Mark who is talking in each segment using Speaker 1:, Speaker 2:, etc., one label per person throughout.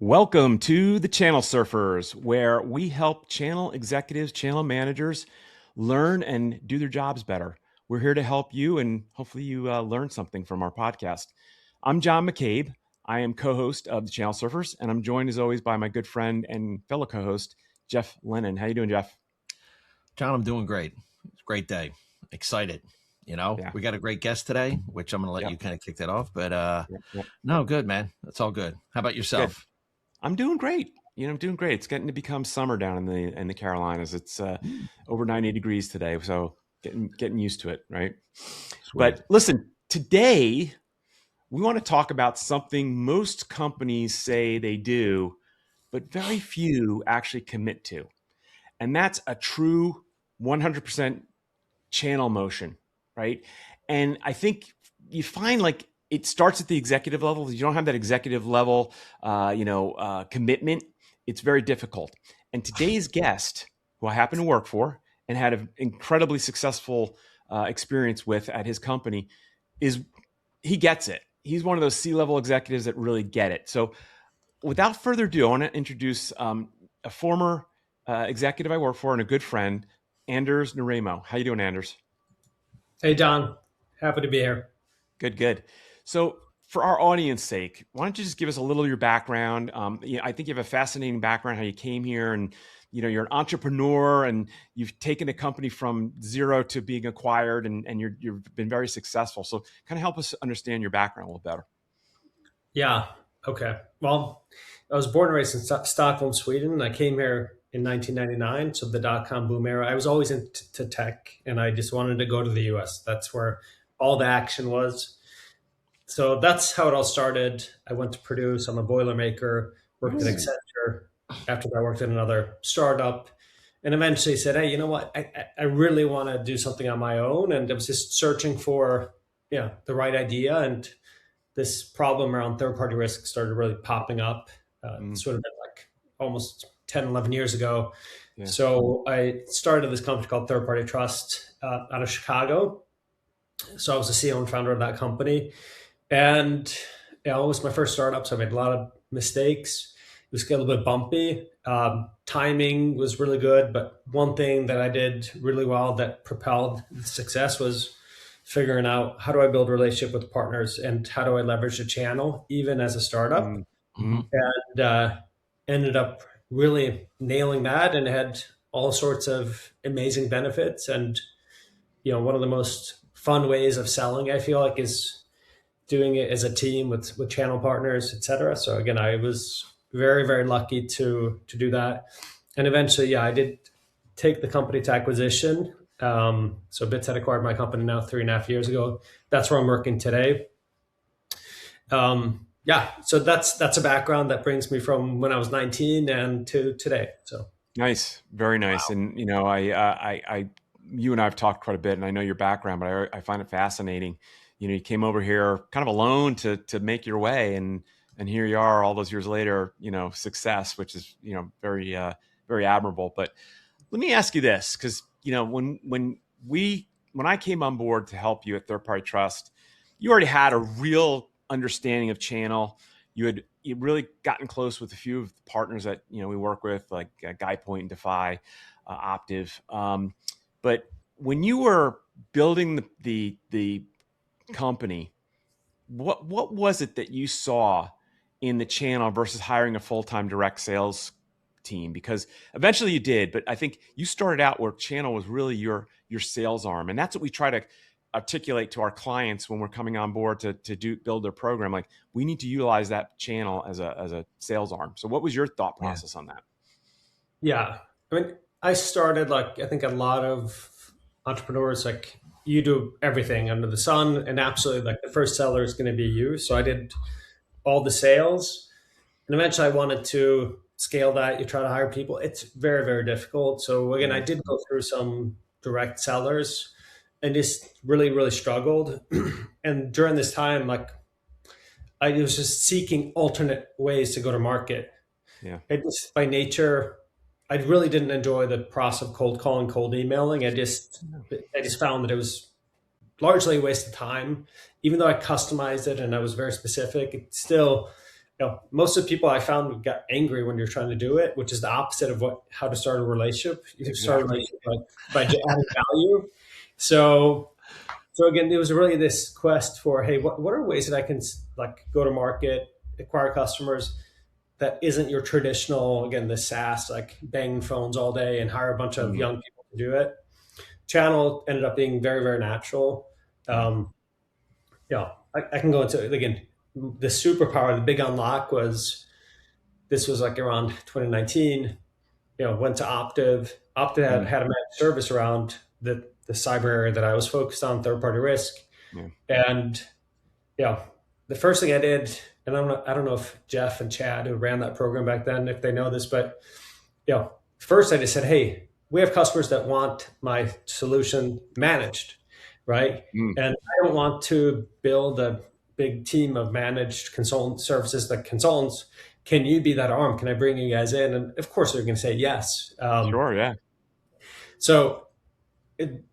Speaker 1: Welcome to the Channel Surfers, where we help channel executives, channel managers learn and do their jobs better. We're here to help you, and hopefully you learn something from our podcast. I'm John McCabe. I am co-host of the Channel Surfers, and I'm joined as always by my good friend and fellow co-host, Jeff Lennon. How you doing, Jeff?
Speaker 2: John, I'm doing great. It's a great day. Excited.
Speaker 1: Yeah.
Speaker 2: We got a great guest today, which I'm going to let
Speaker 1: Yep.
Speaker 2: you kind of kick that off. But
Speaker 1: Yep.
Speaker 2: no, good, man. That's all good. How about yourself?
Speaker 1: Good. I'm doing great. I'm doing great. It's getting to become summer down in the Carolinas. It's over 90 degrees today, so getting used to it, right?
Speaker 2: Sweet.
Speaker 1: But listen, today we want to talk about something most companies say they do, but very few actually commit to. And that's a true 100% channel motion, right? And I think you find like it starts at the executive level. If you don't have that executive level, commitment, it's very difficult. And today's guest, who I happen to work for and had an incredibly successful experience with at his company, he gets it. He's one of those C-level executives that really get it. So without further ado, I want to introduce a former executive I work for and a good friend, Anders Noremo. How you doing, Anders?
Speaker 3: Hey, John. Happy to be here.
Speaker 1: Good. So for our audience sake, why don't you just give us a little of your background? I think you have a fascinating background, how you came here, and you're an entrepreneur and you've taken a company from zero to being acquired, and you've been very successful. So kind of help us understand your background a little better.
Speaker 3: Yeah. Okay. Well, I was born and raised in Stockholm, Sweden. I came here in 1999, so the dot-com boom era. I was always into tech, and I just wanted to go to the US. That's where all the action was. So that's how it all started. I went to Purdue, so I'm a Boilermaker, worked at Accenture. After that, I worked at another startup, and eventually said, hey, you know what? I really want to do something on my own. And I was just searching for the right idea. And this problem around third-party risk started really popping up. Sort of like almost 10, 11 years ago. Yeah. So I started this company called Third Party Trust out of Chicago. So I was the CEO and founder of that company. And it was my first startup, so I made a lot of mistakes. It was a little bit bumpy. Timing was really good, but one thing that I did really well that propelled the success was figuring out, how do I build a relationship with partners and how do I leverage the channel, even as a startup? Mm-hmm. And ended up really nailing that and had all sorts of amazing benefits. And, one of the most fun ways of selling, I feel like, is doing it as a team with channel partners, et cetera. So again, I was very, very lucky to do that. And eventually, I did take the company to acquisition. So Bits had acquired my company now 3.5 years ago. That's where I'm working today. So that's a background that brings me from when I was 19 and to today. So
Speaker 1: nice, very nice. Wow. And you and I have talked quite a bit, and I know your background, but I find it fascinating. You came over here kind of alone to make your way, and here you are all those years later. Success, which is very very admirable. But let me ask you this, because when I came on board to help you at Third Party Trust, you already had a real understanding of channel. You'd really gotten close with a few of the partners that we work with, like GuidePoint and Defy, Optiv. But when you were building the company, what was it that you saw in the channel versus hiring a full-time direct sales team? Because eventually you did, but I think you started out where channel was really your sales arm, and that's what we try to articulate to our clients when we're coming on board to build their program. Like, we need to utilize that channel as a sales arm. So what was your thought process on that?
Speaker 3: Yeah, I mean, I started I think a lot of entrepreneurs, you do everything under the sun, and absolutely the first seller is going to be you. So I did all the sales, and eventually I wanted to scale that. You try to hire people. It's very, very difficult. So again, I did go through some direct sellers and just really, really struggled. And during this time, I was just seeking alternate ways to go to market. Yeah. It just, by nature, I really didn't enjoy the process of cold calling, cold emailing. I just found that it was largely a waste of time. Even though I customized it and I was very specific, it still, most of the people I found got angry when you're trying to do it, which is the opposite of how to start a relationship. You start a
Speaker 1: Exactly.
Speaker 3: relationship by adding value. So again, there was really this quest for, hey, what are ways that I can like go to market, acquire customers that isn't your traditional, again, the SaaS, like banging phones all day and hire a bunch of
Speaker 1: Mm,
Speaker 3: young people to do it. Channel ended up being very, very natural.
Speaker 1: yeah.
Speaker 3: Um, I can go into, again, the superpower, the big unlock was, this was like around 2019, went to Optiv. Optiv had,
Speaker 1: Mm,
Speaker 3: had a managed service around the cyber area that I was focused on, third party risk.
Speaker 1: yeah.
Speaker 3: And the first thing I did, and I don't know if Jeff and Chad, who ran that program back then, if they know this, but first I just said, hey, we have customers that want my solution managed, right?
Speaker 1: Mm,
Speaker 3: And I don't want to build a big team of managed consultant services, like consultants. Can you be that arm? Can I bring you guys in? And of course, they're going to say yes.
Speaker 1: sure. Yeah.
Speaker 3: So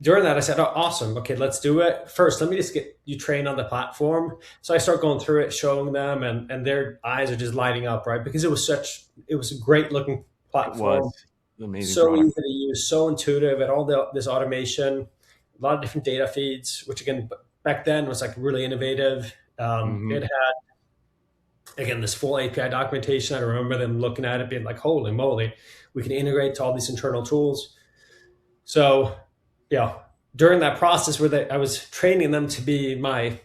Speaker 3: during that, I said, "Oh, awesome. Okay, let's do it. First, let me just get you trained on the platform." So I start going through it, showing them, and their eyes are just lighting up, right? Because it was a great looking
Speaker 1: It was
Speaker 3: platform,
Speaker 1: an amazing
Speaker 3: so
Speaker 1: product.
Speaker 3: easy to use, so intuitive, and this automation, a lot of different data feeds, which again back then was like really innovative.
Speaker 1: Hmm.
Speaker 3: It had, again, this full API documentation. I remember them looking at it, being like, "Holy moly, we can integrate to all these internal tools." So, yeah, during that process where I was training them to be my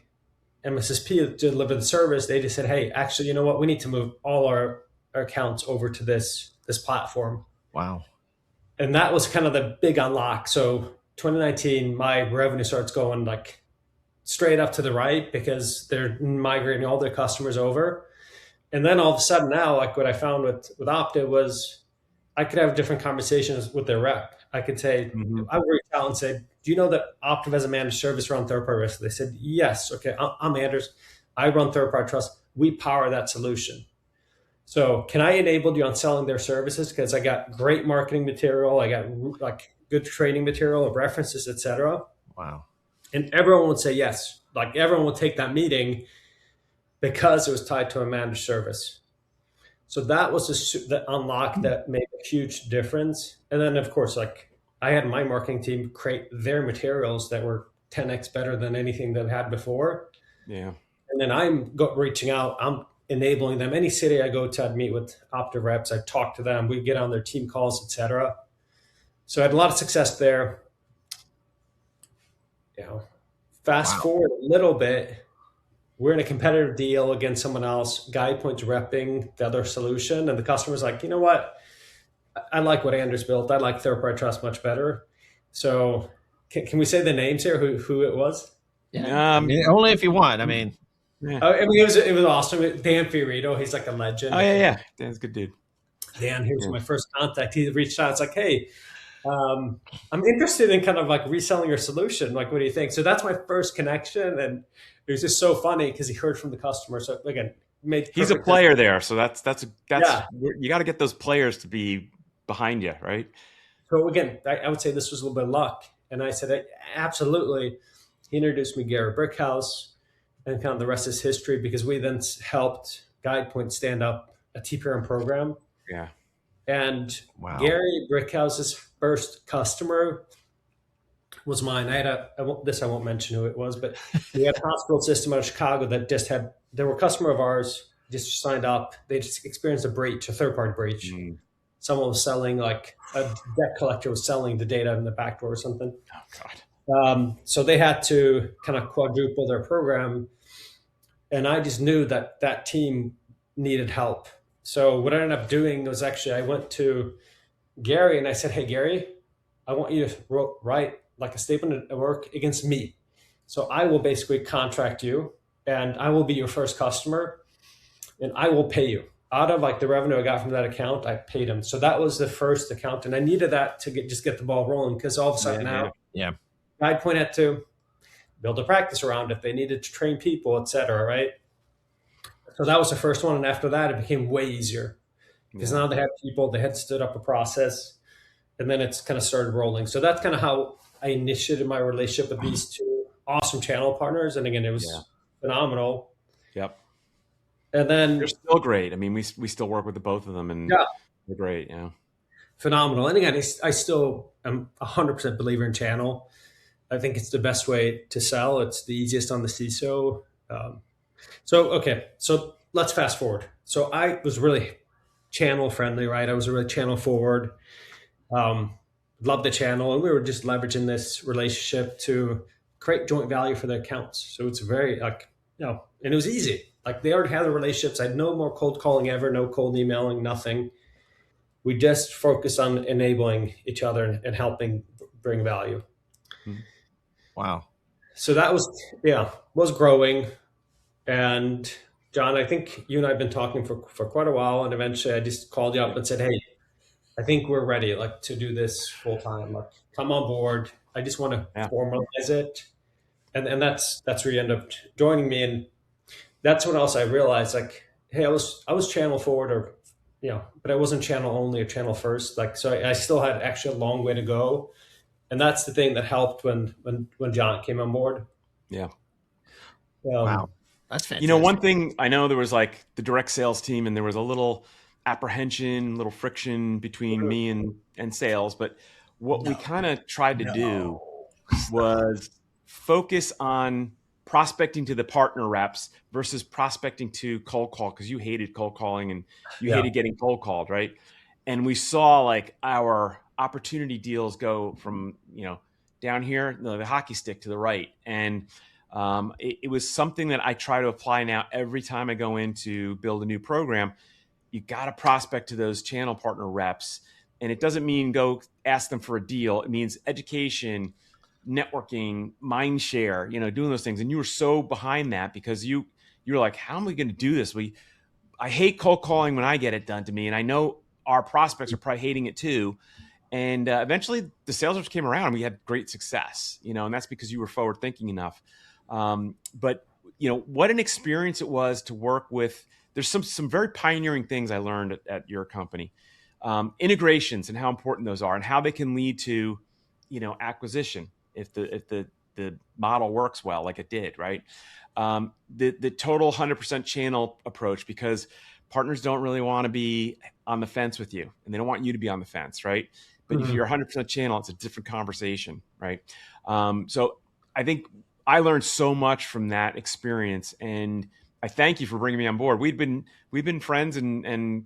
Speaker 3: MSSP to deliver the service, they just said, "Hey, actually, you know what? We need to move all our accounts over to this platform."
Speaker 2: Wow.
Speaker 3: And that was kind of the big unlock. So 2019, my revenue starts going like straight up to the right because they're migrating all their customers over. And then all of a sudden now, like what I found with Opta was I could have different conversations with their rep. I could say,
Speaker 1: Hmm.
Speaker 3: I would reach out and say, "Do you know that Optiv has a managed service around third party risk?" They said, "Yes." "Okay, I'm Anders. I run third party trust. We power that solution. So can I enable you on selling their services? Because I got great marketing material. I got like good training material of references, etc."
Speaker 2: Wow.
Speaker 3: And everyone would say yes. Like everyone would take that meeting because it was tied to a managed service. So that was the unlock that made a huge difference. And then, of course, like I had my marketing team create their materials that were 10x better than anything they've had before.
Speaker 1: Yeah.
Speaker 3: And then reaching out, I'm enabling them. Any city I go to, I'd meet with Optiv reps, I'd talk to them, we get on their team calls, etc. So I had a lot of success there. Fast
Speaker 2: Wow.
Speaker 3: forward a little bit, we're in a competitive deal against someone else. GuidePoint's repping the other solution, and the customer's like, "You know what? I like what Anders built. I like third party trust much better." So, can we say the names here? Who it was?
Speaker 2: Yeah. I
Speaker 1: Um,
Speaker 2: mean, only if you want. I mean,
Speaker 1: yeah.
Speaker 3: I mean, it was awesome. Dan Fiorito, he's like a legend.
Speaker 1: Oh yeah, yeah. Dan's a good dude.
Speaker 3: Dan, here's
Speaker 1: Yeah.
Speaker 3: my first contact. He reached out. It's like, "Hey, I'm interested in kind of like reselling your solution. Like, what do you think?" So that's my first connection, and it was just so funny because he heard from the customer. So again, made
Speaker 1: He's a
Speaker 3: perfect
Speaker 1: player there, so that's
Speaker 3: yeah.
Speaker 1: you got to get those players to be behind you, right?
Speaker 3: So again, I would say this was a little bit of luck. And I said, absolutely. He introduced me Gary Brickhouse, and kind of the rest is history because we then helped GuidePoint stand up a TPRM program.
Speaker 1: Yeah.
Speaker 3: And
Speaker 2: wow.
Speaker 3: Gary Brickhouse's first customer was mine. I won't mention who it was, but we had a hospital system out of Chicago that they were a customer of ours, just signed up. They just experienced a third party breach.
Speaker 1: Mm.
Speaker 3: Someone was selling, like a debt collector was selling the data in the back door or something.
Speaker 1: Oh God.
Speaker 3: So they had to kind of quadruple their program. And I just knew that team needed help. So what I ended up doing was actually I went to Gary and I said, "Hey, Gary, I want you to write like a statement of work against me. So I will basically contract you and I will be your first customer and I will pay you." Out of like the revenue I got from that account, I paid him. So that was the first account. And I needed that to get the ball rolling because all of a sudden now
Speaker 2: Yeah.
Speaker 3: GuidePoint had to build a practice around it. They needed to train people, et cetera, right? So that was the first one. And after that, it became way easier because
Speaker 1: Yeah.
Speaker 3: now they had people, they had stood up a process, and then it's kind of started rolling. So that's kind of how I initiated my relationship with these two awesome channel partners. And again, it was
Speaker 1: Yeah.
Speaker 3: phenomenal.
Speaker 1: Yep.
Speaker 3: And
Speaker 1: They're
Speaker 3: then,
Speaker 1: still great. I mean, we still work with the both of them, and
Speaker 3: yeah,
Speaker 1: they're great. Yeah.
Speaker 3: phenomenal. And again, I still am 100% believer in channel. I think it's the best way to sell. It's the easiest on the CISO. Okay, so let's fast forward. So I was really channel friendly, right? I was really channel forward. Um, Loved the channel, and we were just leveraging this relationship to create joint value for the accounts. So it's very like, and it was easy. Like they already had the relationships. I had no more cold calling ever, no cold emailing, nothing. We just focus on enabling each other and helping bring value.
Speaker 1: Mhm.
Speaker 2: Wow.
Speaker 3: So that was growing. And John, I think you and I have been talking for quite a while, and eventually I just called you up and said, "Hey, I think we're ready, like to do this full time. Like, come on board. I just want to
Speaker 1: Yeah.
Speaker 3: formalize it." And that's where you end up joining me. And that's what else I realized. Like, hey, I was channel forward, or but I wasn't channel only or channel first. Like, so I still had actually a long way to go. And that's the thing that helped when John came on board.
Speaker 1: Yeah.
Speaker 2: Wow.
Speaker 3: Um,
Speaker 2: That's
Speaker 1: One
Speaker 2: fantastic.
Speaker 1: thing I know, there was like the direct sales team, and there was a little apprehension, little friction between me and sales. But what we
Speaker 2: No,
Speaker 1: kind of tried to do
Speaker 2: no.
Speaker 1: was focus on prospecting to the partner reps versus prospecting to cold call, because you hated cold calling and you
Speaker 3: yeah.
Speaker 1: hated getting cold called, right? And we saw like our opportunity deals go from down here, the hockey stick, to the right. And it was something that I try to apply now every time I go in to build a new program. You got to prospect to those channel partner reps. And it doesn't mean go ask them for a deal. It means education, networking, mind share, doing those things. And you were so behind that because you were like, how am I going to do this? I hate cold calling when I get it done to me. And I know our prospects are probably hating it too. And eventually the sales reps came around and we had great success, and that's because you were forward thinking enough. But what an experience it was to work with. There's some very pioneering things I learned at your company. Integrations and how important those are, and how they can lead to, acquisition if the model works well, like it did, right? The total 100% channel approach, because partners don't really want to be on the fence with you, and they don't want you to be on the fence, right? But if you're
Speaker 3: Mhm.
Speaker 1: 100% channel, it's a different conversation, right? So I think I learned so much from that experience, and I thank you for bringing me on board. We've been friends, and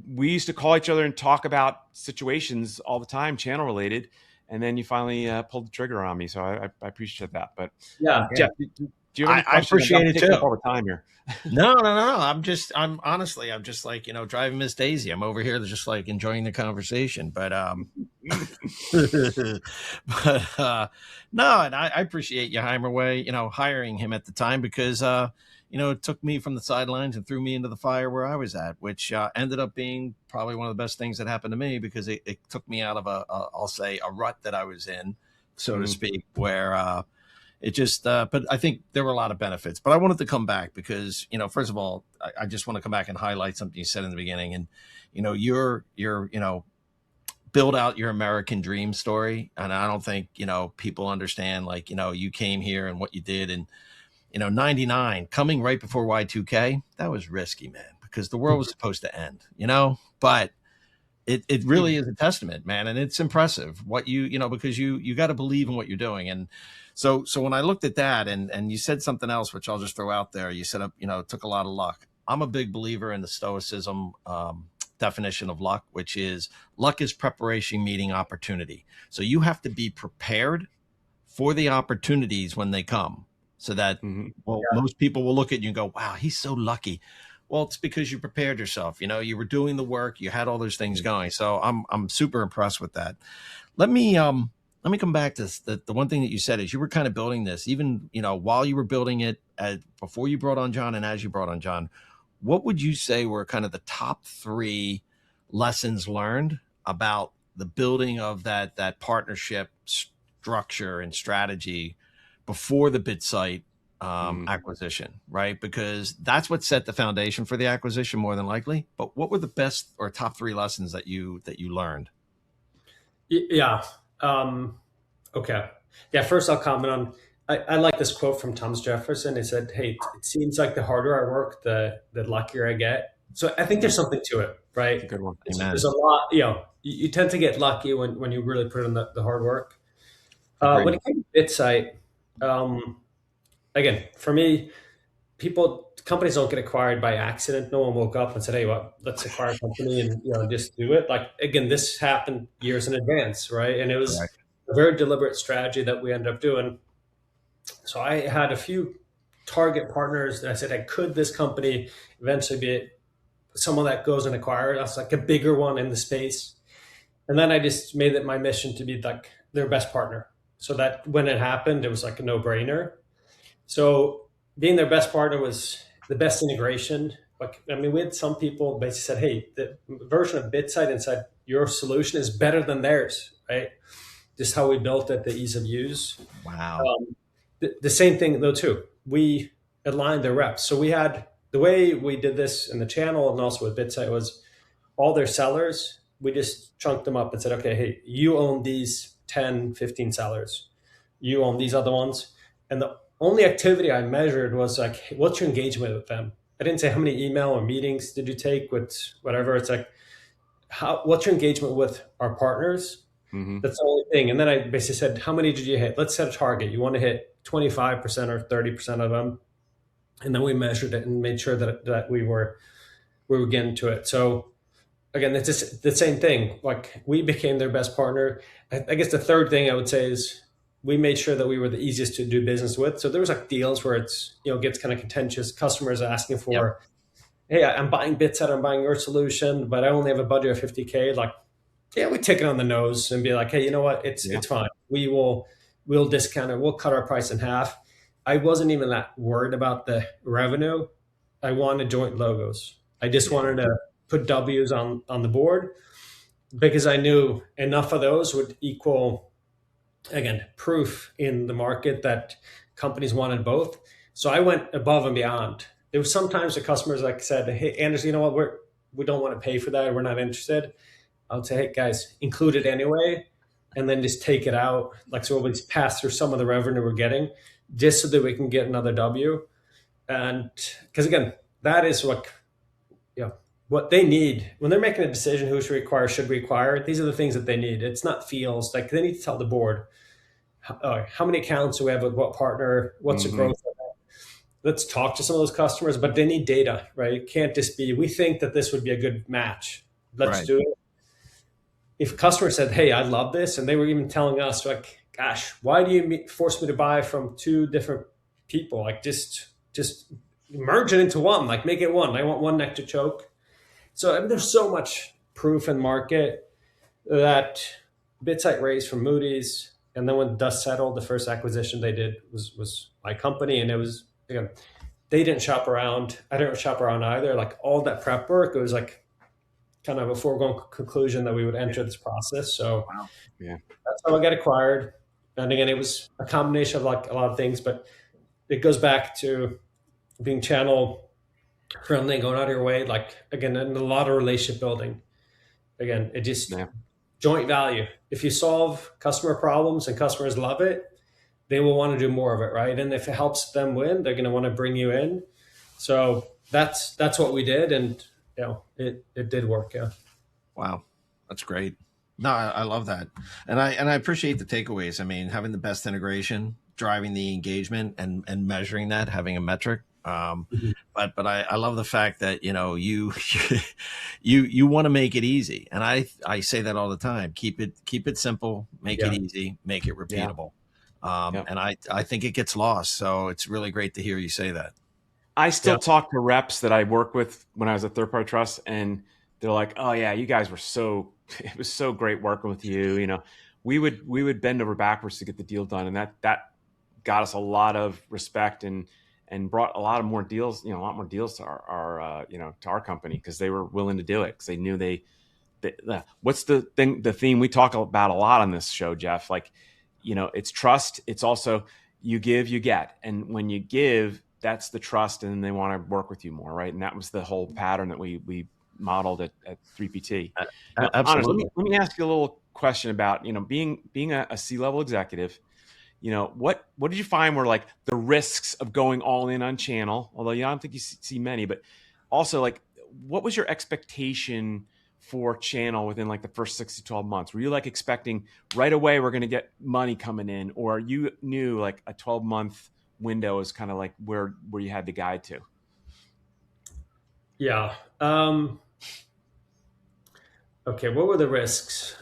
Speaker 1: we used to call each other and talk about situations all the time, channel related. And then you finally pulled the trigger on me, so I appreciate that. But
Speaker 3: Yeah.
Speaker 1: Jeff, do you have any
Speaker 2: I
Speaker 1: questions?
Speaker 2: appreciate
Speaker 1: I'm
Speaker 2: it
Speaker 1: taking up
Speaker 2: too.
Speaker 1: all the time here.
Speaker 2: No. I'm honestly, I'm just like, driving Miss Daisy. I'm over here just like enjoying the conversation. But, but, no, and I appreciate you, Heimerway, hiring him at the time because, it took me from the sidelines and threw me into the fire where I was at, which ended up being probably one of the best things that happened to me because it took me out of I'll say, a rut that I was in, so to
Speaker 1: Mhm.
Speaker 2: speak, where it just, but I think there were a lot of benefits. But I wanted to come back because, first of all, I just want to come back and highlight something you said in the beginning. And, you're build out your American dream story. And I don't think, people understand, like, you came here and what you did. And, 99 coming right before Y2K, that was risky, man, because the world was supposed to end, but it really is a testament, man. And it's impressive what because you got to believe in what you're doing. And so when I looked at that and you said something else, which I'll just throw out there, you said, it took a lot of luck. I'm a big believer in the stoicism definition of luck, which is luck is preparation meeting opportunity. So you have to be prepared for the opportunities when they come so that,
Speaker 1: Mhm.
Speaker 2: well, most people will look at you and go, wow, he's so lucky. Well, it's because you prepared yourself. You were doing the work. You had all those things going. So I'm super impressed with that. Let me come back to the one thing that you said is you were kind of building this, even while you were building it, before you brought on John and as you brought on John. What would you say were kind of the top 3 lessons learned about the building of that partnership structure and strategy before the bid site
Speaker 1: Mhm.
Speaker 2: acquisition, right? Because that's what set the foundation for the acquisition more than likely. But what were the best or top 3 lessons that you learned?
Speaker 3: Yeah. Okay. Yeah. First, I'll comment on. I like this quote from Thomas Jefferson. He said, "Hey, it seems like the harder I work, the luckier I get." So I think
Speaker 1: Yeah,
Speaker 3: there's something to it, right?
Speaker 1: it's a good one.
Speaker 3: There's
Speaker 2: Amen.
Speaker 3: a lot, you tend to get lucky when you really put in the hard work. When
Speaker 2: Agreed.
Speaker 3: it came to BitSite, um, again, for me, companies don't get acquired by accident. No one woke up and said, "Hey, well, let's acquire a company and just do it." Like again, this happened years in advance, right? And it was
Speaker 2: Correct.
Speaker 3: a very deliberate strategy that we ended up doing. So I had a few target partners that I said, "Hey, could this company eventually be someone that goes and acquire us, like a bigger one in the space?" And then I just made it my mission to be like their best partner, so that when it happened, it was like a no brainer. So being their best partner was the best integration. Like, I mean, we had some people basically said, "Hey, the version of BitSite inside your solution is better than theirs," right? Just how we built it, the ease of use.
Speaker 2: Wow.
Speaker 3: The same thing though too. We aligned their reps. So we had the way we did this in the channel and also with BitSite was all their sellers. We just chunked them up and said, "Okay, hey, you own these 10, 15 sellers. You own these other ones." And the only activity I measured was like, hey, what's your engagement with them? I didn't say how many email or meetings did you take with whatever. It's like, what's your engagement with our partners?
Speaker 1: Hmm.
Speaker 3: That's the only thing. And then I basically said, how many did you hit? Let's set a target. You want to hit 25% or 30% of them. And then we measured it and made sure that we were getting to it. So again, it's just the same thing. Like we became their best partner. I guess the third thing I would say is we made sure that we were the easiest to do business with. So there was like deals where it's gets kind of contentious. Customers asking
Speaker 2: Yep.
Speaker 3: for, "Hey, I'm buying BitSet, I'm buying your solution, but I only have a budget of 50K." Like, yeah, we take it on the nose and be like, "Hey, you know what? It's
Speaker 1: Yeah.
Speaker 3: it's fine. We'll discount it. We'll cut our price in half." I wasn't even that worried about the revenue. I wanted joint logos. I just
Speaker 1: Yeah.
Speaker 3: wanted to put W's on the board because I knew enough of those would equal, again, proof in the market that companies wanted both. So I went above and beyond. There was sometimes the customers like said, "Hey, Anderson, you know what? We don't want to pay for that. We're not interested." I would say, "Hey, guys, include it anyway, and then just take it out." Like so, we'll just pass through some of the revenue we're getting, just so that we can get another W. And because again, that is what they need when they're making a decision who should we acquire. These are the things that they need. It's not feels like they need to tell the board how many accounts do we have with what partner, what's the
Speaker 1: Hmm.
Speaker 3: growth. Let's talk to some of those customers, but they need data, right? It can't just be we think that this would be a good match. Let's
Speaker 2: Right.
Speaker 3: do it. If a customer said, "Hey, I love this," and they were even telling us like, "Gosh, why do you force me to buy from two different people? Like just merge it into one, like make it one. I want one neck to choke." So I mean, there's so much proof in market that BitSite raised from Moody's, and then when dust settled, the first acquisition they did was my company, and it was again they didn't shop around. I didn't shop around either. Like all that prep work, it was like kind of a foregone conclusion that we would enter this process. So
Speaker 2: Wow.
Speaker 1: Yeah.
Speaker 3: that's how I got acquired. And again, it was a combination of like a lot of things, but it goes back to being channel friendly, going out of your way. Like again, and a lot of relationship building. Again, it just
Speaker 1: Yeah.
Speaker 3: joint value. If you solve customer problems and customers love it, they will want to do more of it, right? And if it helps them win, they're going to want to bring you in. So that's what we did, and it did work. Yeah.
Speaker 2: Wow. That's great. No, I love that. And I appreciate the takeaways. I mean, having the best integration, driving the engagement and measuring that, having a metric.
Speaker 3: Mhm.
Speaker 2: But I love the fact that, you want to make it easy. And I say that all the time. Keep it simple, make it
Speaker 3: Yeah.
Speaker 2: easy, make it
Speaker 1: Yeah.
Speaker 2: repeatable.
Speaker 1: Yep.
Speaker 2: And I think it gets lost. So it's really great to hear you say that.
Speaker 1: I
Speaker 3: Yeah.
Speaker 1: still talk to reps that I work with when I was at Third Party Trust, and they're like, "Oh yeah, you guys were so it was so great working with you." We would bend over backwards to get the deal done, and that got us a lot of respect and brought a lot of more deals, a lot more deals to our company because they were willing to do it because they knew what's the theme we talk about a lot on this show, Jeff? Like, it's trust. It's also you give, you get. And when you give, that's the trust. And they want to work with you more. Right. And that was the whole pattern that we modeled at 3PT. Now, Anders, let me,
Speaker 2: Absolutely.
Speaker 1: let me ask you a little question about, being a C-level executive. what did you find were like the risks of going all in on channel? Although I don't think you see many, but also like what was your expectation for channel within like the first 6 to 12 months? Were you like expecting right away we're going to get money coming in, or you knew like a 12-month window is kind of like where you had to guide to?
Speaker 3: Yeah. Okay. What were the risks?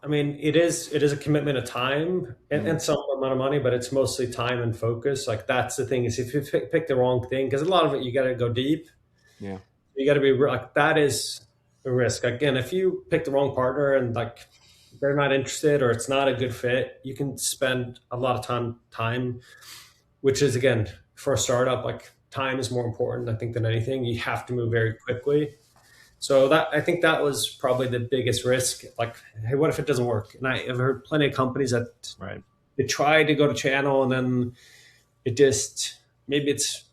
Speaker 3: I mean, it is a commitment of time and some amount of money, but it's mostly time and focus. Like that's the thing is if you pick the wrong thing, because a lot of it you got to go deep.
Speaker 1: Yeah.
Speaker 3: You got to be like that is a risk. Again, if you pick the wrong partner and like they're not interested or it's not a good fit, you can spend a lot of time, which is again for a startup, like time is more important, I think, than anything. You have to move very quickly. So that I think that was probably the biggest risk. Like, hey, what if it doesn't work? And I've heard plenty of companies that
Speaker 2: Right.
Speaker 3: they try to go to channel and then it just maybe it's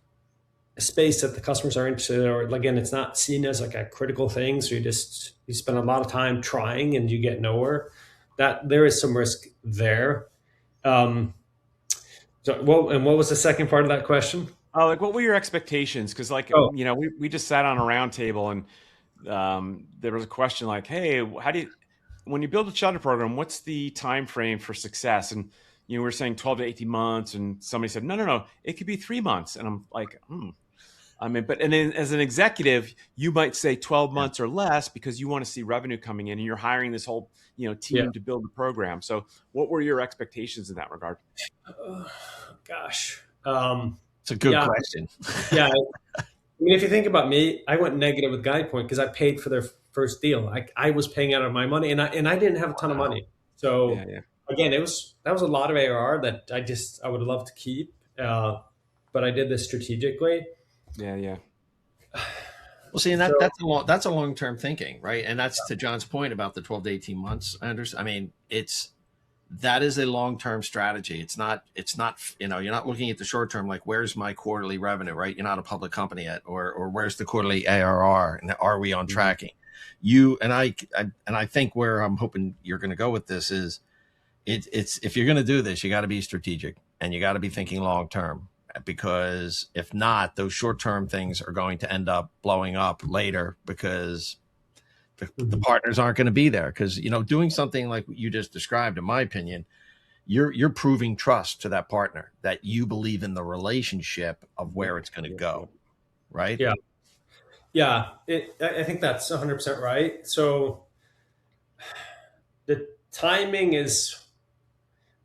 Speaker 3: a space that the customers are interested in, or again, it's not seen as like a critical thing. So you spend a lot of time trying and you get nowhere. That there is some risk there. Um, what was the second part of that question?
Speaker 1: Oh, like what were your expectations? Because like
Speaker 3: Oh,
Speaker 1: we just sat on a round table and there was a question like, hey, how do you when you build a shutter program, what's the time frame for success? And we're saying 12 to 18 months, and somebody said, no, it could be 3 months. And I'm like, I mean, but and then as an executive, you might say 12
Speaker 2: Yeah.
Speaker 1: months or less because you want to see revenue coming in, and you're hiring this whole
Speaker 3: yeah.
Speaker 1: team to build the program. So, what were your expectations in that regard?
Speaker 3: Gosh.
Speaker 2: It's a good
Speaker 3: Yeah,
Speaker 2: question.
Speaker 3: yeah. I mean, if you think about me, I went negative with GuidePoint because I paid for their first deal. I was paying out of my money, and I didn't have a ton of
Speaker 2: Wow.
Speaker 3: money. So
Speaker 1: Yeah,
Speaker 3: again, that was a lot of ARR that I would love to keep, but I did this strategically.
Speaker 1: yeah.
Speaker 2: Well, see, and
Speaker 3: So
Speaker 2: that's a long term thinking, right? And that's to John's point about the 12 to 18 months. I understand. I mean, that is a long term strategy. It's not you're not looking at the short term like where's my quarterly revenue, right? You're not a public company yet, or where's the quarterly ARR, and are we on
Speaker 1: Mhm.
Speaker 2: tracking? You and I think where I'm hoping you're going to go with this is it's if you're going to do this, you got to be strategic and you got to be thinking long term, because if not, those short term things are going to end up blowing up later because the
Speaker 3: mhm,
Speaker 2: partners aren't going to be there. Because doing something like what you just described, in my opinion, you're proving trust to that partner that you believe in the relationship of
Speaker 1: Yep,
Speaker 2: where it's going to
Speaker 1: yep.
Speaker 2: go, right?
Speaker 3: yeah, yeah. I think that's 100% right. So the timing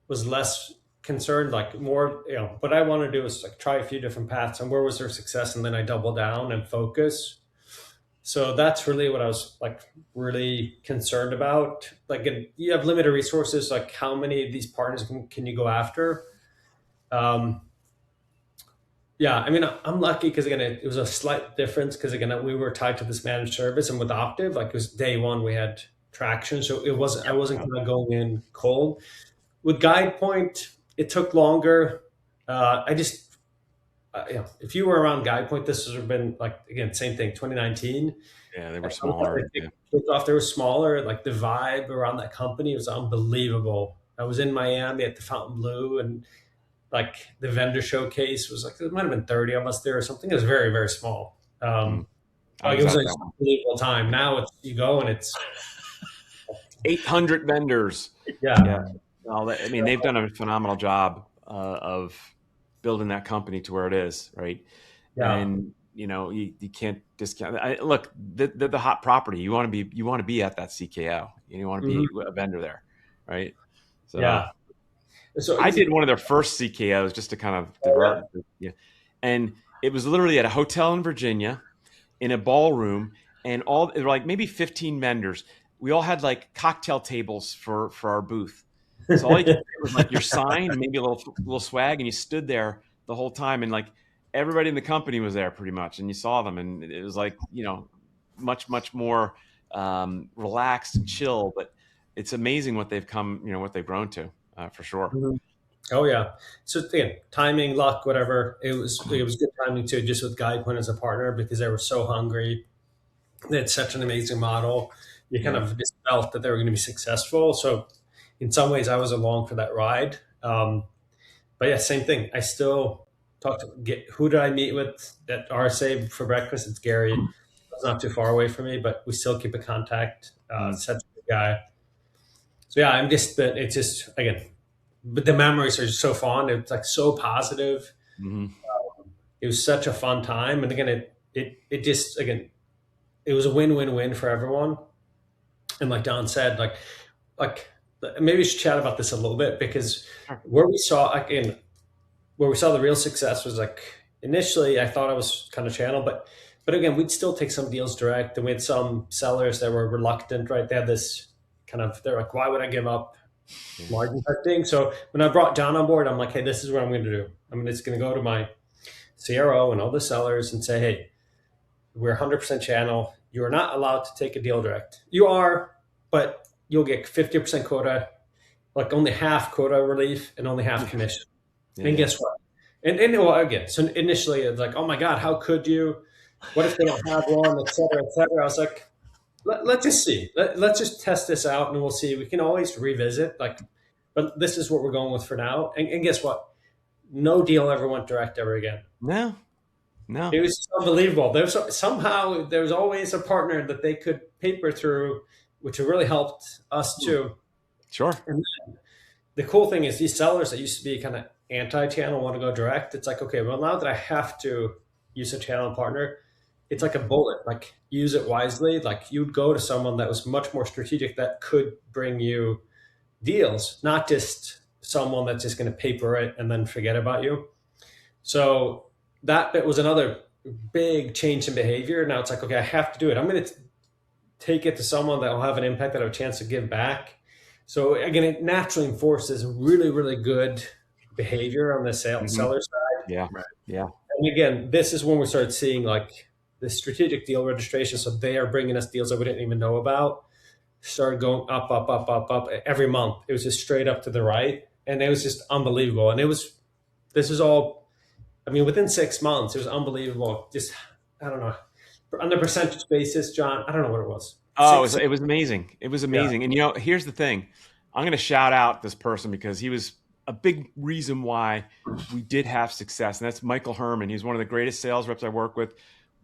Speaker 3: was less concerned, like more, what I want to do is like try a few different paths and where was their success, and then I double down and focus. So that's really what I was like really concerned about. Like, you have limited resources. Like, how many of these partners can you go after? Um, yeah, I mean, I'm lucky because again, it was a slight difference because again, we were tied to this managed service, and with Optiv, like it was day one, we had traction, so it wasn't I
Speaker 2: Yep.
Speaker 3: wasn't kind of going in cold. With GuidePoint, it took longer. I just, if you were around GuidePoint, this would have been like again, same thing, 2019.
Speaker 1: Yeah, they were
Speaker 3: They
Speaker 1: smaller. Yeah.
Speaker 3: kicked off. They were smaller. Like the vibe around that company was unbelievable. I was in Miami at the Fontainebleau, and like the vendor showcase was like there might have been 30 of us there or something. It was very very small.
Speaker 1: Mm. I
Speaker 3: Like
Speaker 1: was
Speaker 3: it was
Speaker 1: at
Speaker 3: an
Speaker 1: that one.
Speaker 3: unbelievable time. Now it's you go and it's
Speaker 1: 800 vendors.
Speaker 3: yeah
Speaker 1: Yeah. Well, I mean, they've done a phenomenal job of building that company to where it is, right?
Speaker 3: yeah.
Speaker 1: And you can't discount. Look, the hot property. You want to be at that CKO. You want to
Speaker 3: Hmm.
Speaker 1: be a vendor there, right? So
Speaker 3: Yeah. So
Speaker 1: I
Speaker 3: easy.
Speaker 1: did one of their first CKOs just to kind of
Speaker 3: Oh, yeah.
Speaker 1: divert. Yeah, and it was literally at a hotel in Virginia in a ballroom, and there were like maybe 15 vendors. We all had like cocktail tables for our booth. So all you could get was like your sign and maybe a little swag, and you stood there the whole time, and like everybody in the company was there pretty much, and you saw them, and it was like much more relaxed and chill. But it's amazing what they've come, what they've grown to, for sure.
Speaker 3: Mhm. Oh yeah. So again, timing, luck, whatever. It was good timing too, just with GuidePoint as a partner because they were so hungry. They had such an amazing model. You kind
Speaker 1: Yeah.
Speaker 3: of just felt that they were going to be successful. So in some ways, I was along for that ride. but yeah, same thing. I still talk to who did I meet with at RSA for breakfast? It's Gary. It's not too far away from me, but we still keep in contact.
Speaker 1: Mm.
Speaker 3: Such a good guy. So yeah, I'm just that it's just again, but the memories are just so fond. It's like so positive.
Speaker 1: Mm-hmm.
Speaker 3: It was such a fun time, and again, it just again, it was a win-win-win for everyone. And like Don said, like maybe we should chat about this a little bit because
Speaker 1: Sure.
Speaker 3: where we saw again where we saw the real success was like initially I thought I was kind of channel, but again we'd still take some deals direct, and we had some sellers that were reluctant, right? They had this kind of they're like, why would I give up
Speaker 1: Yeah.
Speaker 3: margin type thing? So when I brought John on board, I'm like, hey, this is what I'm going to do. I'm just going to go to my CRO and all the sellers and say, hey, we're 100% channel. You are not allowed to take a deal direct. You are, but you'll get 50% quota, like only half quota relief and only half commission.
Speaker 1: Yeah,
Speaker 3: And
Speaker 1: yeah.
Speaker 3: guess what? And well, again, so initially it's like, oh my God, how could you? What if they don't have one, et cetera, et cetera? I was like, let's just see. Let's just test this out and we'll see. We can always revisit, like, but this is what we're going with for now. And guess what? No deal ever went direct ever again.
Speaker 1: No, no.
Speaker 3: It was just unbelievable. Somehow there was always a partner that they could paper through, which really helped us too.
Speaker 1: Sure.
Speaker 3: And the cool thing is these sellers that used to be kind of anti-channel want to go direct. It's like, okay, well, now that I have to use a channel partner, it's like a bullet, like use it wisely. Like you'd go to someone that was much more strategic that could bring you deals, not just someone that's just going to paper it and then forget about you. So that bit was another big change in behavior. Now it's like, okay, I have to do it. I'm going to take it to someone that will have an impact, that have a chance to give back. So again, it naturally enforces really, really good behavior on the seller side.
Speaker 1: Yeah.
Speaker 2: Right.
Speaker 1: Yeah.
Speaker 3: And again, this is when we started seeing like the strategic deal registration. So they are bringing us deals that we didn't even know about. Started going up, up, up, up, up every month. It was just straight up to the right. And it was just unbelievable. And this is all, I mean, within 6 months, it was unbelievable. Just, I don't know. On the percentage basis, John, I don't know what it was.
Speaker 1: Oh, it was amazing. It was amazing.
Speaker 3: Yeah.
Speaker 1: And here's the thing. I'm going to shout out this person because he was a big reason why we did have success. And that's Michael Herman. He's one of the greatest sales reps I work with,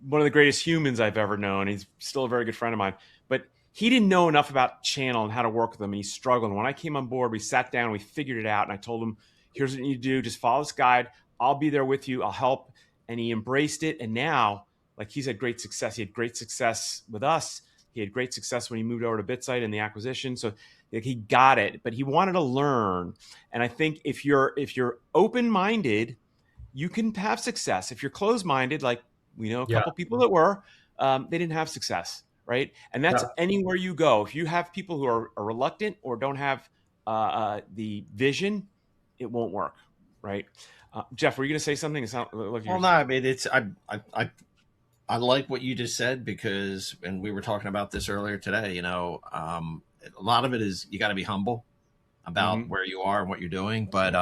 Speaker 1: one of the greatest humans I've ever known. He's still a very good friend of mine. But he didn't know enough about channel and how to work with them. And he struggled. And when I came on board, we sat down, we figured it out. And I told him, here's what you do. Just follow this guide. I'll be there with you. I'll help. And he embraced it. And now, like, he's had great success. He had great success with us. He had great success when he moved over to BitSite in the acquisition. So like, he got it, but he wanted to learn. And I think if you're open-minded, you can have success. If you're closed-minded, like we know a couple people that were, they didn't have success, right? And that's anywhere you go. If you have people who are reluctant or don't have the vision, it won't work, right? Jeff, were you going to say something? It's not,
Speaker 2: well, no, I mean, I like what you just said because, and we were talking about this earlier today, a lot of it is you got to be humble about where you are and what you're doing. But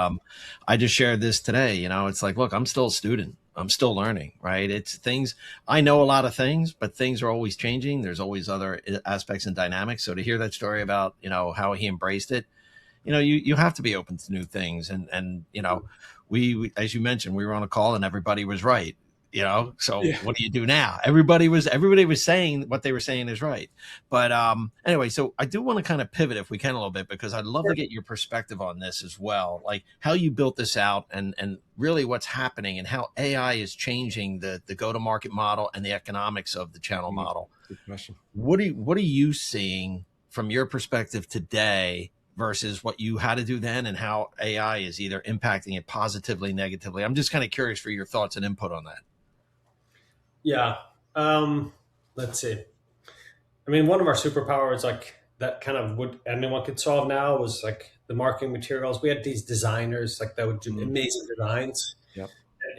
Speaker 2: I just shared this today, it's like, look, I'm still a student. I'm still learning, right? It's things, I know a lot of things, but things are always changing. There's always other aspects and dynamics. So to hear that story about, how he embraced it, you have to be open to new things. And we, as you mentioned, we were on a call and everybody was right. So what do you do now? Everybody was saying what they were saying is right. But anyway, so I do want to kind of pivot if we can a little bit, because I'd love to get your perspective on this as well, like how you built this out and really what's happening and how AI is changing the go-to-market model and the economics of the channel model.
Speaker 1: Good question.
Speaker 2: What are you seeing from your perspective today versus what you had to do then, and how AI is either impacting it positively, negatively? I'm just kind of curious for your thoughts and input on that.
Speaker 3: Yeah. Let's see. I mean, one of our superpowers, like that kind of what anyone could solve now, was like the marketing materials. We had these designers like that would do amazing designs.
Speaker 1: Yep.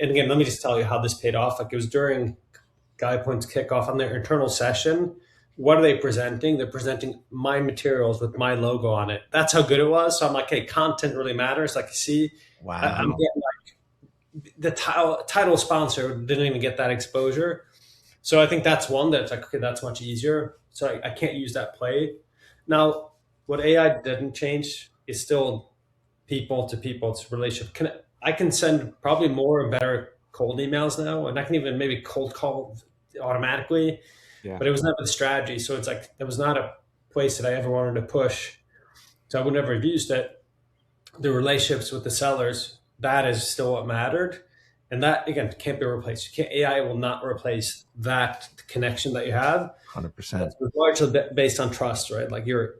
Speaker 3: And again, let me just tell you how this paid off. Like it was during GuidePoint's kickoff on their internal session. What are they presenting? They're presenting my materials with my logo on it. That's how good it was. So I'm like, hey, content really matters. Like, see,
Speaker 2: wow.
Speaker 3: I'm getting like the title sponsor didn't even get that exposure. So I think that's one that's like, okay, that's much easier. So I can't use that play. Now, what AI didn't change is still people to people. It's relationship. I can send probably more and better cold emails now, and I can even maybe cold call automatically.
Speaker 1: Yeah.
Speaker 3: But it was never the strategy, so it's like it was not a place that I ever wanted to push. So I would never have used it. The relationships with the sellers, that is still what mattered. And that again can't be replaced. You can't, AI will not replace that connection that you have.
Speaker 2: 100%.
Speaker 3: It's largely based on trust, right? Like you're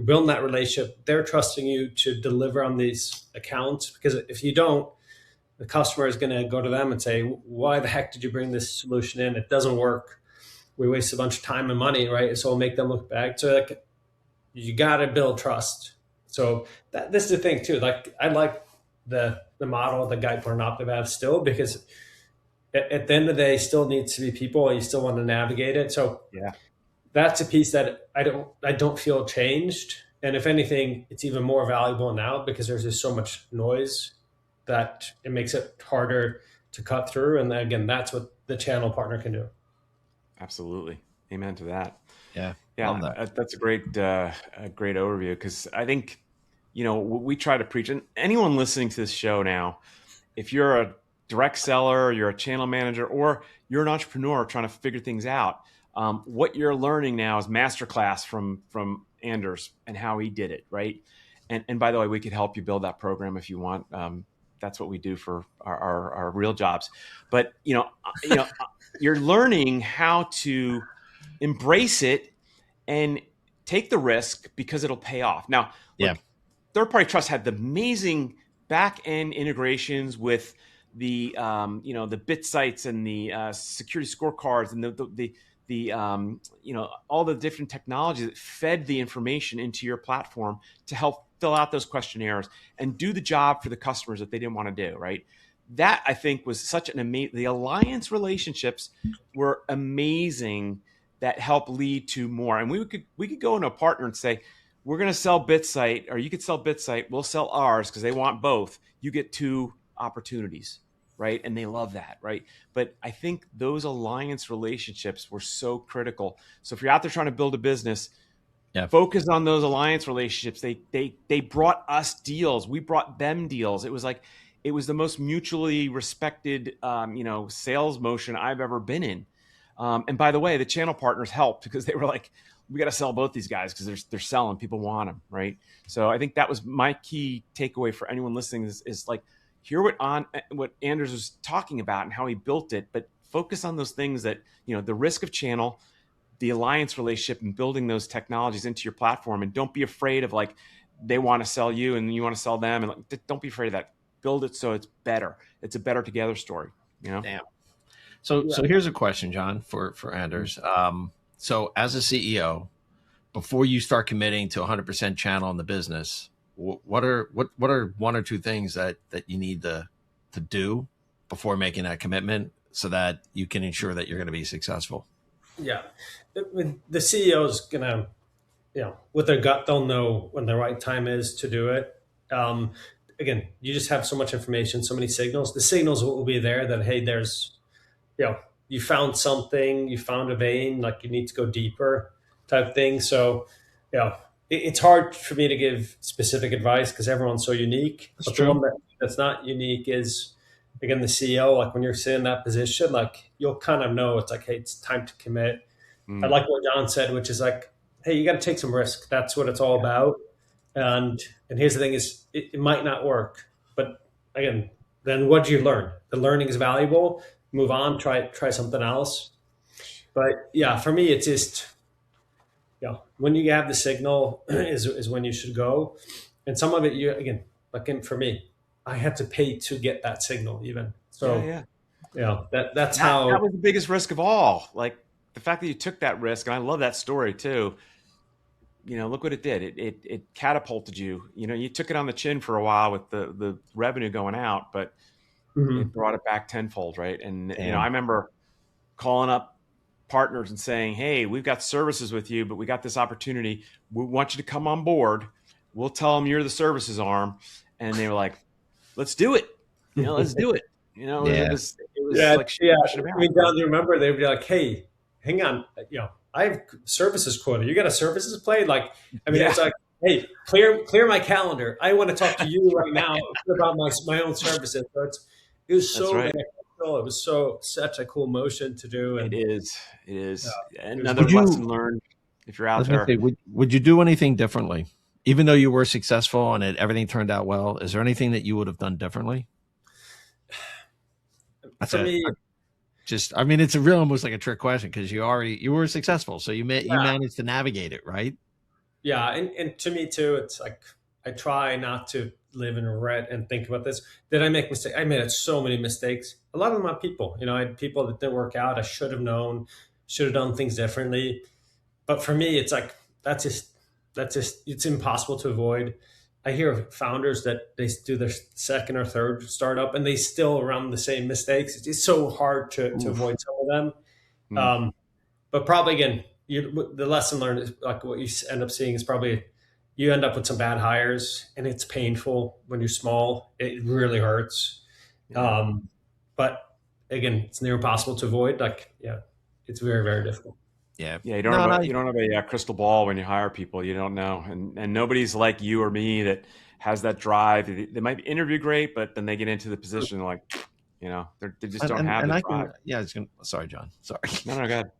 Speaker 3: building that relationship. They're trusting you to deliver on these accounts, because if you don't, the customer is going to go to them and say, "Why the heck did you bring this solution in? It doesn't work. We waste a bunch of time and money, right?" So it'll make them look bad. So like, you got to build trust. So this is the thing too. Like I like the model the GuidePoint and Optiv have still, because at the end of the day, still needs to be people, and you still want to navigate it. So
Speaker 1: Yeah.
Speaker 3: that's a piece that I don't feel changed. And if anything, it's even more valuable now because there's just so much noise that it makes it harder to cut through. And again, that's what the channel partner can do.
Speaker 1: Absolutely. Amen to that.
Speaker 2: Yeah.
Speaker 1: Yeah,
Speaker 2: Love that.
Speaker 1: that's a great overview, because I think, what we try to preach, and anyone listening to this show now, if you're a direct seller, you're a channel manager, or you're an entrepreneur trying to figure things out, what you're learning now is masterclass from Anders and how he did it, right? And by the way, we could help you build that program if you want. That's what we do for our real jobs. But you're learning how to embrace it and take the risk because it'll pay off. Now,
Speaker 2: Yeah.
Speaker 1: look, third party trust had the amazing back end integrations with the bit sites and the security scorecards and all the different technology that fed the information into your platform to help fill out those questionnaires and do the job for the customers that they didn't want to do, right? That I think was such an amazing. The alliance relationships were amazing, that help lead to more. And we could go into a partner and say, we're going to sell BitSite, or you could sell BitSite. We'll sell ours because they want both. You get two opportunities, right? And they love that, right? But I think those alliance relationships were so critical. So if you're out there trying to build a business, focus on those alliance relationships. They brought us deals. We brought them deals. It was the most mutually respected, sales motion I've ever been in. And by the way, the channel partners helped because they were like, we got to sell both these guys because they're selling. People want them, right? So I think that was my key takeaway for anyone listening is like, hear what Anders was talking about and how he built it, but focus on those things that, the risk of channel, the alliance relationship, and building those technologies into your platform. And don't be afraid of like, they want to sell you and you want to sell them. And like, don't be afraid of that. Build it so it's better. It's a better together story,
Speaker 2: Damn. So here's a question, John, for Anders. So as a CEO, before you start committing to 100% channel in the business, what are one or two things that you need to do before making that commitment so that you can ensure that you're going to be successful?
Speaker 3: Yeah. The CEO is going to, with their gut, they'll know when the right time is to do it. Again, you just have so much information, so many signals. The signals will be there that, hey, there's, you found something, you found a vein, like you need to go deeper type thing. So, it's hard for me to give specific advice because everyone's so unique.
Speaker 2: That's
Speaker 3: but
Speaker 2: true.
Speaker 3: the one that's not unique is, again, the CEO. Like when you're sitting in that position, like you'll kind of know it's like, hey, it's time to commit. I like what John said, which is like, hey, you got to take some risk. That's what it's all about. And here's the thing is it might not work, but again, then what do you learn? The learning is valuable. Move on, try something else. But yeah, for me, it's just, when you have the signal is when you should go. And some of it, again, like for me, I had to pay to get that signal even. So that's how.
Speaker 1: That was the biggest risk of all. Like the fact that you took that risk, and I love that story too. Look what it did. It catapulted you. You took it on the chin for a while with the revenue going out, but it brought it back tenfold, right? And I remember calling up partners and saying, "Hey, we've got services with you, but we got this opportunity. We want you to come on board. We'll tell them you're the services arm." And they were like, "Let's do it. Let's do it." It was like,
Speaker 3: I mean, John, do you remember they would be like, "Hey, hang on, I have services quota. You got a services play?" Like, I mean, it's like Hey, clear my calendar. I want to talk to you right now about my own services. So it was
Speaker 1: That's
Speaker 3: so
Speaker 1: right.
Speaker 3: beneficial. It was such a cool motion to do,
Speaker 1: It
Speaker 3: and
Speaker 1: is. It
Speaker 3: yeah,
Speaker 1: is.
Speaker 3: it was
Speaker 1: Another
Speaker 2: Would
Speaker 3: great.
Speaker 1: lesson
Speaker 2: you?
Speaker 1: learned if you're
Speaker 2: I
Speaker 1: out
Speaker 2: was going to
Speaker 1: there.
Speaker 2: say, would you do anything differently, even though you were successful and everything turned out well? Is there anything that you would have done differently? That's
Speaker 3: For
Speaker 2: a
Speaker 3: me,
Speaker 2: just. I mean, it's a real almost like a trick question because you were successful, so you
Speaker 3: yeah,
Speaker 2: managed to navigate it, right?
Speaker 3: yeah, and to me too, it's like I try not to live in regret and think about this. Did I make mistakes? I made so many mistakes. A lot of them are people. I had people that didn't work out. I should have known, should have done things differently. But for me, it's like that's just it's impossible to avoid. I hear of founders that they do their second or third startup and they still run the same mistakes. It's just so hard to
Speaker 1: Oof.
Speaker 3: avoid some of them.
Speaker 1: Mm.
Speaker 3: But probably again, the lesson learned is like what you end up seeing is probably you end up with some bad hires and it's painful when you're small. It really hurts.
Speaker 1: Yeah.
Speaker 3: Um, but again, it's near impossible to avoid. Like, yeah, it's very, very difficult.
Speaker 2: Yeah.
Speaker 1: Yeah,
Speaker 2: No, no.
Speaker 1: you don't have a crystal ball when you hire people. You don't know, and nobody's like you or me that has that drive. They might interview great, but then they get into the position like, they just don't have
Speaker 2: And
Speaker 1: the
Speaker 2: I
Speaker 1: drive.
Speaker 2: can. Yeah, it's gonna. Sorry, John. Sorry.
Speaker 1: No, no, go ahead.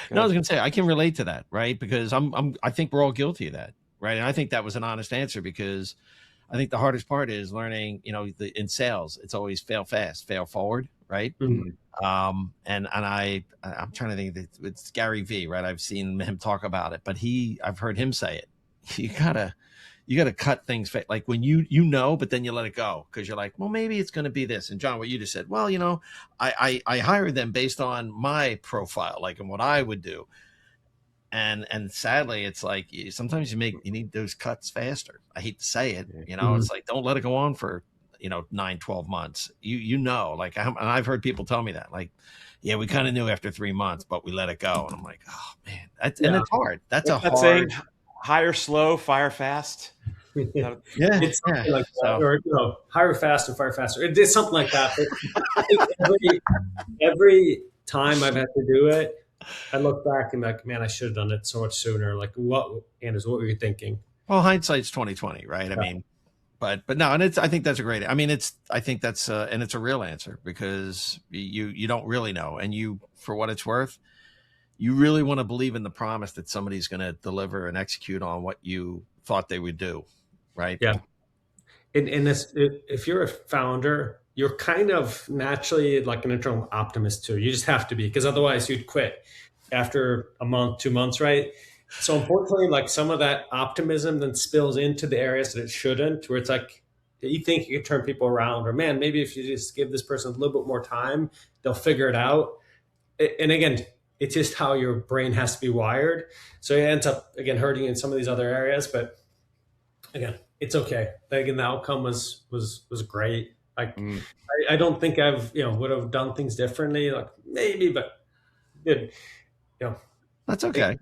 Speaker 1: Go
Speaker 2: No, I was
Speaker 1: ahead.
Speaker 2: gonna say I can relate to that, right? Because I think we're all guilty of that, right? And I think that was an honest answer because I think the hardest part is learning. In sales, it's always fail fast, fail forward, right?
Speaker 3: Mhm.
Speaker 1: Mhm.
Speaker 2: I'm trying to think. It's Gary V, right? I've seen him talk about it, but I've heard him say it. You gotta cut things like when but then you let it go because you're like, well, maybe it's going to be this. And John, what you just said, well, I hired them based on my profile, like and what I would do. And sadly, it's like sometimes you need those cuts faster. I hate to say it,
Speaker 1: Yeah.
Speaker 3: Mhm.
Speaker 2: it's like don't let it go on for 9, 12 months. Like and I've heard people tell me that, like, yeah, we kind of knew after 3 months, but we let it go. And I'm like, oh man, and
Speaker 3: Yeah.
Speaker 2: it's hard. That's a
Speaker 1: What's that saying?
Speaker 2: hard.
Speaker 1: Hire slow, fire fast. Is that
Speaker 2: Yeah,
Speaker 3: It's
Speaker 2: yeah.
Speaker 3: something like that,
Speaker 2: So
Speaker 3: or hire fast and fire faster. It's something like that. But I think every time I've had to do it, I look back and like, man, I should have done it so much sooner. Like, Anders, what were you thinking?
Speaker 2: well, hindsight's 2020, right? I
Speaker 3: Yeah,
Speaker 2: mean, but no, and I think that's a great. I mean, I think that's and it's a real answer because you don't really know, and for what it's worth, you really want to believe in the promise that somebody's going to deliver and execute on what you thought they would do, right?
Speaker 3: yeah. And if you're a founder, you're kind of naturally like an internal optimist too. You just have to be because otherwise you'd quit after a month, 2 months, right? So unfortunately, like some of that optimism then spills into the areas that it shouldn't, where it's like you think you can turn people around, or man, maybe if you just give this person a little bit more time, they'll figure it out. And again, it's just how your brain has to be wired. So it ends up again hurting in some of these other areas, but again, it's okay. Again, the outcome was great. Like
Speaker 1: mm,
Speaker 3: I don't think I've would have done things differently. Like maybe, but it, you know,
Speaker 2: That's
Speaker 3: it,
Speaker 2: okay.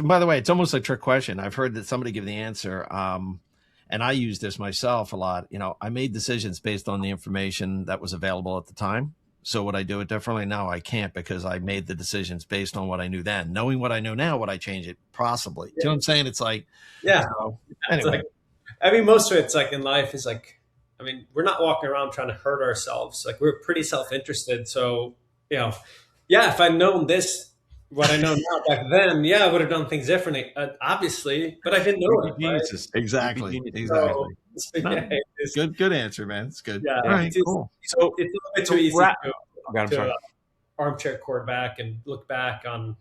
Speaker 2: By the way, it's almost a trick question. I've heard that somebody give the answer, and I use this myself a lot. I made decisions based on the information that was available at the time. So would I do it differently? No, I can't because I made the decisions based on what I knew then. Knowing what I know now, would I change it? Possibly. Do you know what I'm saying? It's like,
Speaker 3: yeah.
Speaker 2: so
Speaker 3: It's
Speaker 2: anyway.
Speaker 3: like I mean, most of it's like in life is like, I mean, we're not walking around trying to hurt ourselves. Like we're pretty self-interested. So, you know, yeah, if I'd known this, what I know now back then, yeah, I would have done things differently, obviously, but I didn't know
Speaker 1: we'd be
Speaker 3: it, right?
Speaker 1: geniuses. We'd be
Speaker 2: Exactly.
Speaker 1: geniuses.
Speaker 3: So,
Speaker 2: Exactly.
Speaker 3: yeah,
Speaker 2: No, good answer, man. It's good.
Speaker 3: yeah,
Speaker 2: All
Speaker 1: Yeah.
Speaker 2: right, cool.
Speaker 1: So,
Speaker 3: it's a little bit too
Speaker 1: so
Speaker 3: easy
Speaker 1: wrap. Oh God, I'm
Speaker 3: to
Speaker 1: sorry.
Speaker 3: armchair quarterback and look back on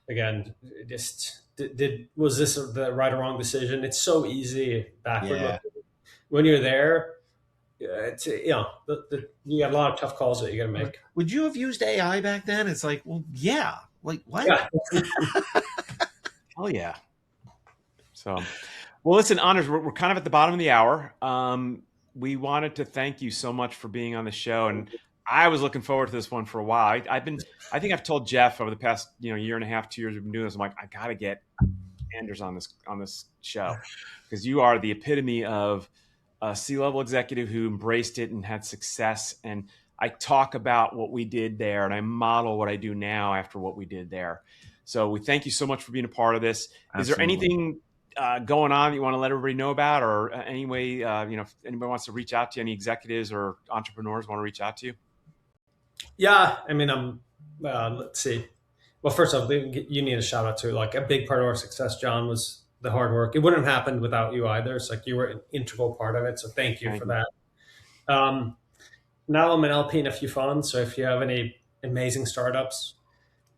Speaker 3: again, just was this the right or wrong decision? It's so easy backward
Speaker 2: Yeah.
Speaker 3: looking. When you're there, it's you got a lot of tough calls that you got to make.
Speaker 2: Would you have used AI back then? It's like, well, yeah. Like what?
Speaker 3: Yeah,
Speaker 1: Hell yeah. So, well, listen, Anders, we're kind of at the bottom of the hour. We wanted to thank you so much for being on the show, and I was looking forward to this one for a while. I think I've told Jeff over the past year and a half, 2 years we've been doing this. I'm like, I got to get Anders on this show because you are the epitome of a C-level executive who embraced it and had success. And I talk about what we did there, and I model what I do now after what we did there. So we thank you so much for being a part of this. Is there
Speaker 2: Absolutely.
Speaker 1: anything going on that you want to let everybody know about, or any way, if anybody wants to reach out to you, any executives or entrepreneurs want to reach out to you?
Speaker 3: Yeah, I mean, let's see. Well, first off, you need a shout out to, like, a big part of our success, John, was the hard work. It wouldn't have happened without you either. It's like you were an integral part of it. So thank you
Speaker 1: Thank
Speaker 3: for
Speaker 1: you.
Speaker 3: that. Um, Now I'm an LP in a few funds. So if you have any amazing startups,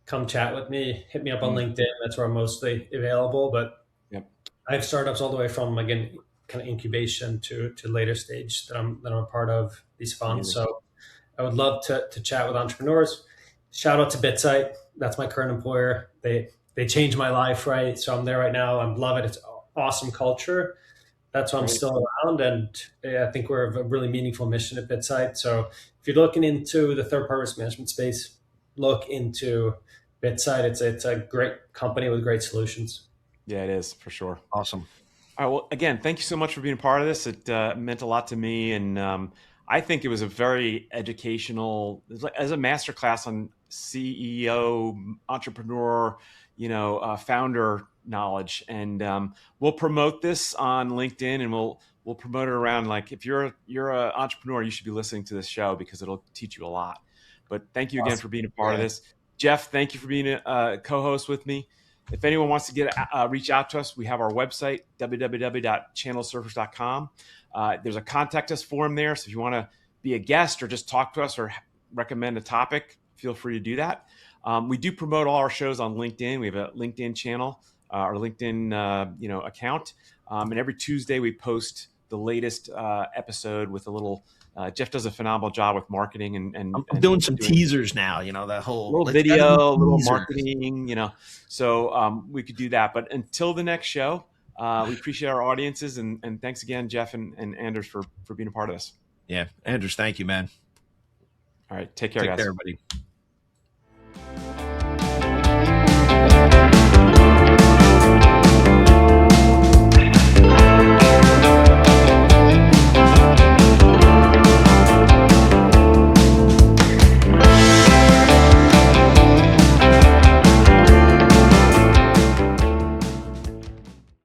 Speaker 3: come chat with me. Hit me up on LinkedIn. That's where I'm mostly available. But
Speaker 1: Yep.
Speaker 3: I have startups all the way from, again, kind of incubation to later stage that I'm a part of these funds.
Speaker 1: Amazing.
Speaker 3: So I would love to chat with entrepreneurs. Shout out to BitSite. That's my current employer. They changed my life, right? So I'm there right now. I love it. It's awesome culture. That's why I'm
Speaker 1: Great.
Speaker 3: still around, and I think we're a really meaningful mission at BitSite. So if you're looking into the third-party risk management space, look into BitSite. It's a great company with great solutions.
Speaker 1: Yeah, it is for sure.
Speaker 2: Awesome.
Speaker 1: All right. Well, again, thank you so much for being a part of this. It meant a lot to me, and I think it was a very educational, as a masterclass on CEO, entrepreneur, founder knowledge. And we'll promote this on LinkedIn, and we'll promote it around. Like, if you're an entrepreneur, you should be listening to this show because it'll teach you a lot. But thank you again for being a part of this. Jeff, thank you for being a co-host with me. If anyone wants to reach out to us, we have our website, www.channelsurfers.com. There's a contact us form there. So if you want to be a guest or just talk to us or recommend a topic, feel free to do that. We do promote all our shows on LinkedIn. We have a LinkedIn channel, our LinkedIn account. And every Tuesday we post the latest episode with a little Jeff does a phenomenal job with marketing and
Speaker 2: I'm doing some teasers now, that whole
Speaker 1: little video, little marketing, so we could do that. But until the next show, we appreciate our audiences, and thanks again, Jeff and Anders, for being a part of this.
Speaker 2: Yeah. Anders, thank you, man.
Speaker 1: All right. Take care, guys.
Speaker 2: Take care, everybody.